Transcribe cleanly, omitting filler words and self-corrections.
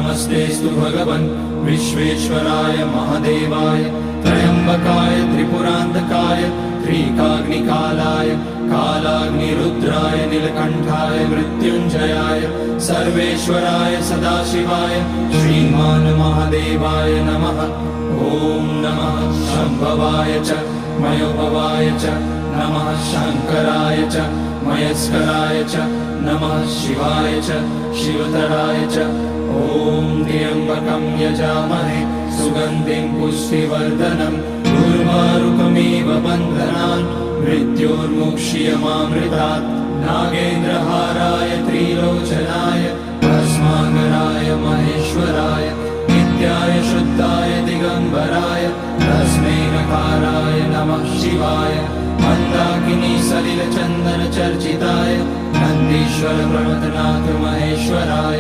नमस्तेस्तु भगवन् विश्वेश्वराय महादेवाय त्र्यम्बकाय त्रिपुरान्तकाय त्रिकाग्निकालाय कालाग्निरुद्राय नीलकण्ठाय मृत्युञ्जयाय सर्वेश्वराय सदाशिवाय श्रीमान् महादेवाय नमः। ॐ नमः शम्भवाय च मयोभवाय च नमः शङ्कराय च मयस्कराय च नमः शिवाय च शिवतराय च। ॐ त्र्यम्बकं यजामहे सुगन्धिं पुष्टिवर्धनम् उर्वारुकमिव बन्धनान् मृत्योर्मुक्ष्यमामृतात्। नागेन्द्रहाराय त्रिलोचनाय भस्माकराय महेश्वराय नित्याय शुद्धाय दिगम्बराय तस्मै नकाराय नमः शिवाय। मन्दाकिनी सलिलचन्दन चर्चिताय नन्दीश्वर प्रमथनाथ महेश्वराय